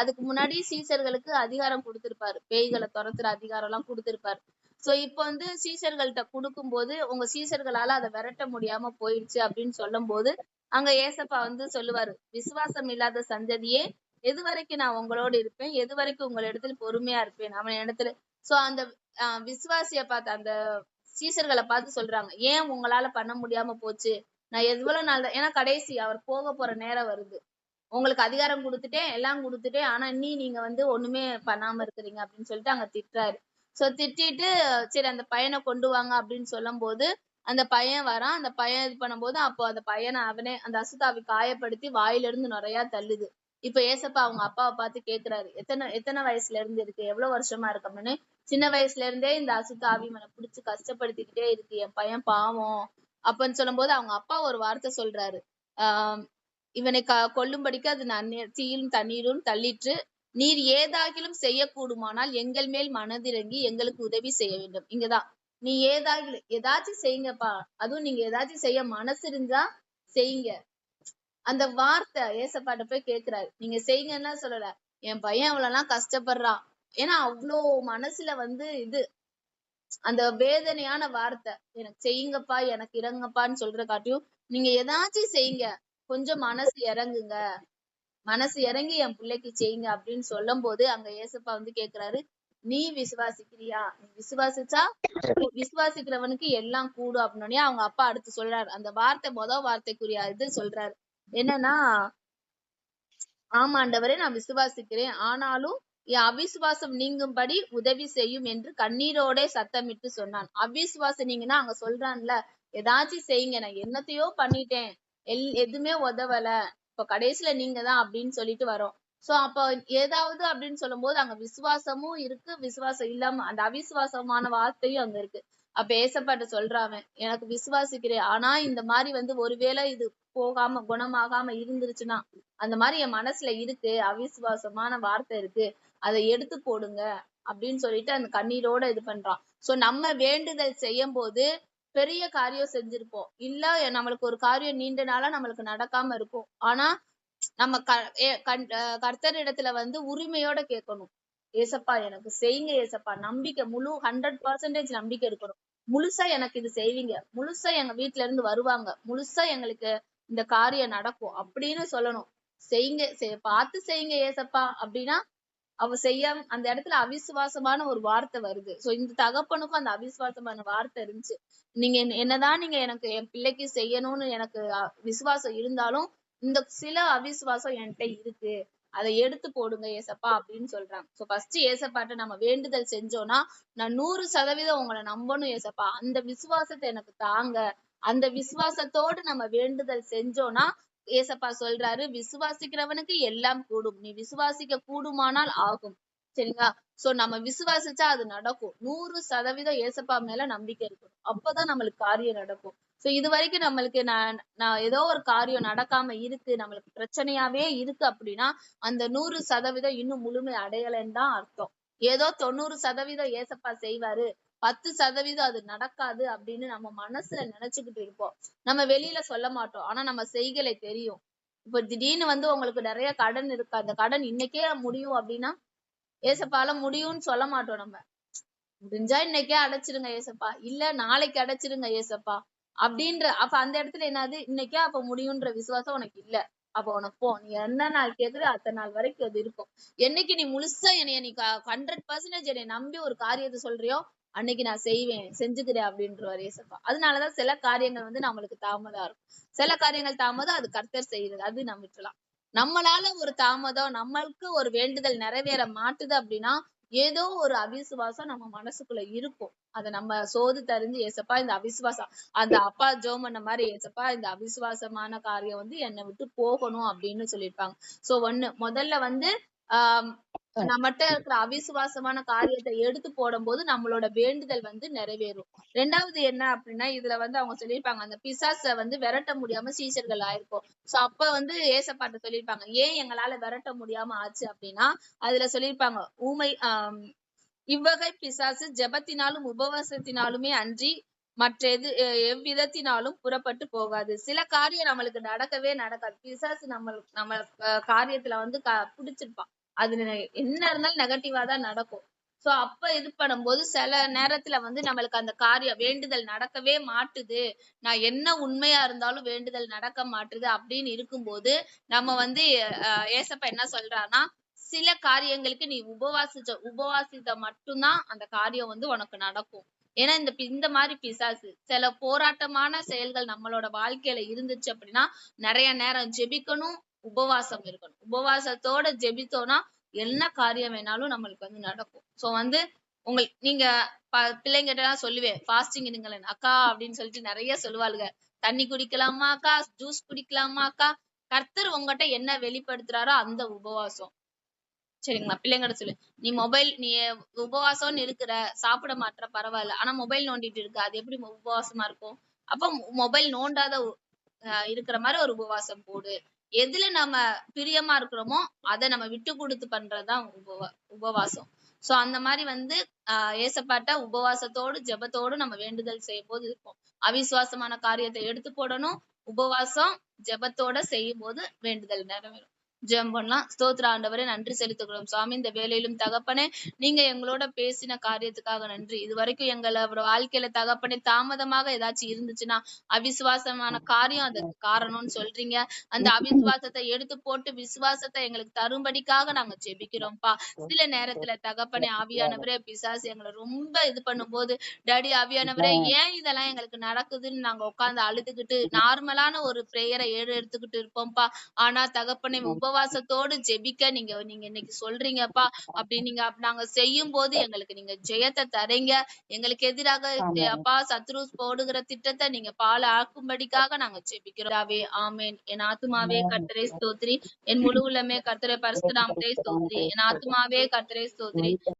அதுக்கு முன்னாடி சீசர்களுக்கு அதிகாரம் கொடுத்திருப்பாரு, பேய்களை துரத்துற அதிகாரம் எல்லாம் கொடுத்திருப்பாரு. இப்ப சீசர்கள்ட்ட கொடுக்கும்போது உங்க சீசர்களால அதை விரட்ட முடியாம போயிடுச்சு அப்படின்னு சொல்லும் போது அங்க ஏசப்பா சொல்லுவாரு, விசுவாசம் இல்லாத சந்ததியே, எது வரைக்கும் நான் உங்களோட இருப்பேன், எது வரைக்கும் உங்க இடத்துல பொறுமையா இருப்பேன் அவன் இடத்துல. அந்த விசுவாசிய பார்த்து அந்த சீசர்களை பார்த்து சொல்றாங்க, ஏன் உங்களால பண்ண முடியாம போச்சு, நான் எவ்வளவு நாள் தான், ஏன்னா கடைசி அவர் போக போற நேரம் வருது, உங்களுக்கு அதிகாரம் கொடுத்துட்டேன் எல்லாம் கொடுத்துட்டேன், ஆனா நீங்க ஒண்ணுமே பண்ணாம இருக்கிறீங்க அப்படின்னு சொல்லிட்டு அங்க திட்டுறாரு. திட்டிட்டு சரி அந்த பையனை கொண்டு வாங்க அப்படின்னு சொல்லும் போது அந்த பையன் வரான். அந்த பையன் இது பண்ணும்போது அப்போ அந்த பையனை அவனே அந்த அசுத்தாவி காயப்படுத்தி வாயில இருந்து நிறைய தள்ளுது. இப்ப ஏசப்பா அவங்க அப்பாவை பார்த்து கேக்குறாரு, எத்தனை வயசுல இருந்து இருக்கு, எவ்வளவு வருஷமா இருக்கு அப்படின்னு. சின்ன வயசுல இருந்தே இந்த அசுத்தாவி மனை பிடிச்சு கஷ்டப்படுத்திக்கிட்டே இருக்கு, என் பையன் பாவம் அப்படின்னு சொல்லும் போது அவங்க அப்பா ஒரு வார்த்தை சொல்றாரு, இவனை கொல்லும்படிக்கு அது தீயும் தண்ணீரும் தள்ளிற்று, நீர் ஏதாகிலும் செய்யக்கூடுமானால் எங்கள் மேல் மனதிறங்கி எங்களுக்கு உதவி செய்ய வேண்டும். இங்கதான் நீ ஏதாச்சும் செய்யுங்கப்பா, அதுவும் நீங்க ஏதாச்சும் செய்ய மனசு இருந்தா செய்யுங்க. அந்த வார்த்தை ஏசப்பாட்ட போய் கேக்குறாரு, நீங்க செய்யுங்கன்னா சொல்லல, என் பையன் அவ்வளவுலாம் கஷ்டப்படுறான். ஏன்னா அவ்வளோ மனசுல இது அந்த வேதனையான வார்த்தை, எனக்கு செய்யுங்கப்பா எனக்கு இறங்குங்கப்பான்னு சொல்ற காட்டியும் நீங்க ஏதாச்சும் செய்யுங்க, கொஞ்சம் மனசு இறங்குங்க, மனசு இறங்கி என் பிள்ளைக்கு செய்யுங்க அப்படின்னு சொல்லும் போது அங்க ஏசப்பா கேக்குறாரு, நீ விசுவாசிக்கிறியா, நீ விசுவாசிச்சா விசுவாசிக்கிறவனுக்கு எல்லாம் கூடும் அப்படின்னு அவங்க அப்பா அடுத்து சொல்றாரு. அந்த வார்த்தை முதல் வார்த்தைக்குரிய இது சொல்றாரு என்னன்னா, ஆமாண்டவரே நான் விசுவாசிக்கிறேன், ஆனாலும் என் அவிசுவாசம் நீங்கும்படி உதவி செய்யும் என்று கண்ணீரோட சத்தமிட்டு சொன்னான். அவிசுவாசம் நீங்கன்னா அங்க சொல்றான்ல, ஏதாச்சும் செய்யுங்க, நான் என்னத்தையோ பண்ணிட்டேன், எதுவுமே உதவல, இப்ப கடைசியில நீங்க தான் அப்படின்னு சொல்லிட்டு வரோம். அப்ப ஏதாவது அப்படின்னு சொல்லும் போது அங்க விசுவாசமும் இருக்கு, விசுவாசம் இல்லாம அந்த அவிசுவாசமான வார்த்தையும் அங்க இருக்கு. அப்ப ஏசப்பாட்ட சொல்றான், எனக்கு விசுவாசிக்கிறேன், ஆனா இந்த மாதிரி வந்து ஒருவேளை இது போகாம குணமாகாம இருந்துருச்சுன்னா, அந்த மாதிரி என் மனசுல இருக்கு, அவிசுவாசமான வார்த்தை இருக்கு, அதை எடுத்து போடுங்க அப்படின்னு சொல்லிட்டு அந்த கண்ணீரோட இது பண்றான். சோ நம்ம வேண்டுதல் செய்யும் போது பெரிய காரியம் செஞ்சிருப்போம், இல்ல நம்மளுக்கு ஒரு காரியம் நீண்ட நாளா நம்மளுக்கு நடக்காம இருக்கும். ஆனா நம்ம கர்த்தரிடத்துல வந்து உரிமையோட கேட்கணும். ஏசப்பா எனக்கு செய்யுங்க ஏசப்பா, நம்பிக்கை முழு 100% நம்பிக்கை இருக்கணும். முழுசா எனக்கு இது செய்வீங்க, முழுசா எங்க வீட்டுல இருந்து வருவாங்க, முழுசா எங்களுக்கு இந்த காரியம் நடக்கும் அப்படின்னு சொல்லணும். செய்யுங்க, பார்த்து செய்யுங்க ஏசப்பா அப்படின்னா அவ செய்யாம அந்த இடத்துல அவிசுவாசமான ஒரு வார்த்தை வருது. சோ இந்த தகப்பனுக்கும் அந்த அவிசுவாசமான வார்த்தை இருந்துச்சு. நீங்க என்னதான் நீங்க எனக்கு என் பிள்ளைக்கு செய்யணும்னு எனக்கு விசுவாசம் இருந்தாலும் இந்த சில அவிசுவாசம் என்கிட்ட இருக்கு, அதை எடுத்து போடுங்க ஏசப்பா அப்படின்னு சொல்றாங்க. சோ ஃபர்ஸ்ட் ஏசப்பாட்ட நம்ம வேண்டுதல் செஞ்சோம்னா, நான் 100% உங்களை நம்பணும் ஏசப்பா, அந்த விசுவாசத்தை எனக்கு தாங்க. அந்த விசுவாசத்தோடு நம்ம வேண்டுதல் செஞ்சோம்னா ஏசப்பா சொல்றாரு, விசுவாசிக்கிறவனுக்கு எல்லாம் கூடும், நீ விசுவாசிக்க கூடுமானால் ஆகும். சரிங்களா? சோ நம்ம விசுவாசிச்சா அது நடக்கும். 100% ஏசப்பா மேல நம்பிக்கை இருக்கணும், அப்பதான் நம்மளுக்கு காரியம் நடக்கும். சோ இது வரைக்கும் நம்மளுக்கு நான் ஏதோ ஒரு காரியம் நடக்காம இருக்கு, நம்மளுக்கு பிரச்சனையாவே இருக்கு அப்படின்னா அந்த 100% இன்னும் முழுமை அடையலைன்னு தான் அர்த்தம். ஏதோ 90% ஏசப்பா செய்வாரு, 10% அது நடக்காது அப்படின்னு நம்ம மனசுல நினைச்சுக்கிட்டு இருப்போம். நம்ம வெளியில சொல்ல மாட்டோம், ஆனா நம்ம செய்களை தெரியும். இப்ப திடீர்னு வந்து உங்களுக்கு நிறைய கடன் இருக்கு, அந்த கடன் இன்னைக்கே முடியும் அப்படின்னா ஏசப்பால முடியும்னு சொல்ல மாட்டோம். நம்ம முடிஞ்சா இன்னைக்கே அடைச்சிருங்க ஏசப்பா, இல்ல நாளைக்கு அடைச்சிருங்க ஏசப்பா அப்படின்ற, அப்ப அந்த இடத்துல என்னது, இன்னைக்கே அப்ப முடியும்ன்ற விசுவாசம் உனக்கு இல்ல. அப்ப உனக்கு போ, நீ என்ன நாள் கேக்குது அத்தனை நாள் வரைக்கும் அது இருக்கும். என்னைக்கு நீ முழுசா என்னைய நீ 100% என்னை நம்பி ஒரு காரியத்தை சொல்றியோ அன்னைக்கு நான் செய்வேன், செஞ்சுக்கிறேன் அப்படின்றவாரு ஏசப்பா. அதனாலதான் சில காரியங்கள் வந்து நம்மளுக்கு தாமதம் இருக்கும். சில காரியங்கள் தாமதம் அது கர்த்தர் செய்யறது, அது நம்ம விட்டுலாம். நம்மளால ஒரு தாமதம், நம்மளுக்கு ஒரு வேண்டுதல் நிறைவேற மாட்டுது அப்படின்னா ஏதோ ஒரு அவிசுவாசம் நம்ம மனசுக்குள்ள இருக்கும். அதை நம்ம சோது தெரிஞ்சு ஏசப்பா இந்த அவிசுவாசம், அந்த அப்பா ஜோம் பண்ண மாதிரி ஏசப்பா இந்த அவிசுவாசமான காரியம் வந்து என்னை விட்டு போகணும் அப்படின்னு சொல்லியிருப்பாங்க. சோ முதல்ல வந்து ஆஹ் நம்மகிட்ட இருக்கிற அவிசுவாசமான காரியத்தை எடுத்து போடும்போது நம்மளோட வேண்டுதல் வந்து நிறைவேறும். ரெண்டாவது என்ன அப்படின்னா, இதுல வந்து அவங்க சொல்லியிருப்பாங்க, அந்த பிசாசை வந்து விரட்ட முடியாம சீஷர்கள் ஆயிருக்கும். சோ அப்ப வந்து ஏசப்பாட்ட சொல்லியிருப்பாங்க, ஏன் எங்களால விரட்ட முடியாம ஆச்சு அப்படின்னா, அதுல சொல்லியிருப்பாங்க, ஊமை இவ்வகை பிசாசு ஜெபத்தினாலும் உபவாசத்தினாலுமே அன்றி மற்ற எவ்விதத்தினாலும் புறப்பட்டு போகாது. சில காரியம் நம்மளுக்கு நடக்கவே நடக்காது. பிசாசு நம்ம காரியத்துல வந்து புடிச்சிருப்பான். அது என்ன இருந்தாலும் நெகட்டிவா தான் நடக்கும். சோ அப்ப இது பண்ணும்போது சில நேரத்துல வந்து நம்மளுக்கு அந்த காரியம் வேண்டுதல் நடக்கவே மாட்டுது, நான் என்ன உண்மையா இருந்தாலும் வேண்டுதல் நடக்க மாட்டுது அப்படின்னு இருக்கும்போது நம்ம வந்து ஏசப்பா என்ன சொல்றான்னா, சில காரியங்களுக்கு நீ உபவாசித்த மட்டும்தான் அந்த காரியம் வந்து உனக்கு நடக்கும். ஏன்னா இந்த மாதிரி பிசாசு சில போராட்டமான செயல்கள் நம்மளோட வாழ்க்கையில இருந்துச்சு அப்படின்னா நிறைய நேரம் ஜெபிக்கணும், உபவாசம் இருக்கணும். உபவாசத்தோட ஜெபித்தோம்னா என்ன காரியம் வேணாலும் நம்மளுக்கு வந்து நடக்கும். சோ வந்து நீங்க பிள்ளைங்கிட்ட எல்லாம் சொல்லுவேன், ஃபாஸ்டிங் இருங்களேன் அக்கா அப்படின்னு சொல்லிட்டு நிறைய சொல்லுவாளுங்க. தண்ணி குடிக்கலாமா அக்கா, ஜூஸ் குடிக்கலாமா அக்கா, கர்த்தர் உங்ககிட்ட என்ன வெளிப்படுத்துறாரோ அந்த உபவாசம். சரிங்களா? பிள்ளைங்கிட்ட சொல்லு, நீ உபவாசம்னு இருக்கிற, சாப்பிட மாட்டற பரவாயில்ல, ஆனா மொபைல் நோண்டிட்டு இருக்க, அது எப்படி உபவாசமா இருக்கும்? அப்ப மொபைல் நோண்டாத இருக்கிற மாதிரி ஒரு உபவாசம் போடு. எதுல நம்ம பிரியமா இருக்கிறோமோ அதை நம்ம விட்டு கொடுத்து பண்றதுதான் உபவாசம். சோ அந்த மாதிரி வந்து ஏசப்பாட்ட உபவாசத்தோடு ஜெபத்தோடு நம்ம வேண்டுதல் செய்யும் போது இருக்கும். அவிசுவாசமான காரியத்தை எடுத்து போடணும், உபவாசம் ஜெபத்தோட செய்யும் போது வேண்டுதல் நிறைவேறும். ஜெபம் பண்ணலாம். ஸ்தோத்திர ஆண்டவரே, நன்றி செலுத்துகிறோம் சுவாமி. இந்த வேலையிலும் தகப்பனே, நீங்க எங்களோட பேசின காரியத்துக்காக நன்றி. இது வரைக்கும் எங்களோட வாழ்க்கையில தகப்பனே தாமதமாக ஏதாச்சும் இருந்துச்சுன்னா அவிசுவாசமான காரியம் அதுக்கு காரணம்னு சொல்றீங்க. அந்த அவிசுவாசத்தை எடுத்து போட்டு விசுவாசத்தை எங்களுக்கு தரும்படிக்காக நாங்க ஜெபிக்கிறோம்ப்பா. சில நேரத்துல தகப்பனே ஆவியானவரே, பிசாசு எங்களை ரொம்ப இது பண்ணும்போது, டாடி ஆவியானவரே ஏன் இதெல்லாம் எங்களுக்கு நடக்குதுன்னு நாங்க உட்கார்ந்து அழுதுகிட்டு நார்மலான ஒரு பிரேயரை எடுத்துக்கிட்டு இருப்போம்ப்பா. ஆனா தகப்பனே உபவாசத்தோடு ஜெபிக்க நீங்க இன்னைக்கு சொல்றீங்கப்பா. அப்படி நாங்க செய்யும் போது எங்களுக்கு நீங்க ஜெயத்தை தரீங்க. எங்களுக்கு எதிராக அப்பா சத்ரு போடுகிற திட்டத்தை நீங்க பால ஆக்கும்படிக்காக நாங்க ஜெபிக்கிறோம். ஆமேன். என் ஆத்துமாவே கர்த்தரை ஸ்தோத்திரி, என் முழு உள்ளமே கர்த்தரை பரிசுத்த நாமத்தை ஸ்தோத்திரி, என் ஆத்துமாவே கர்த்தரை ஸ்தோத்திரி.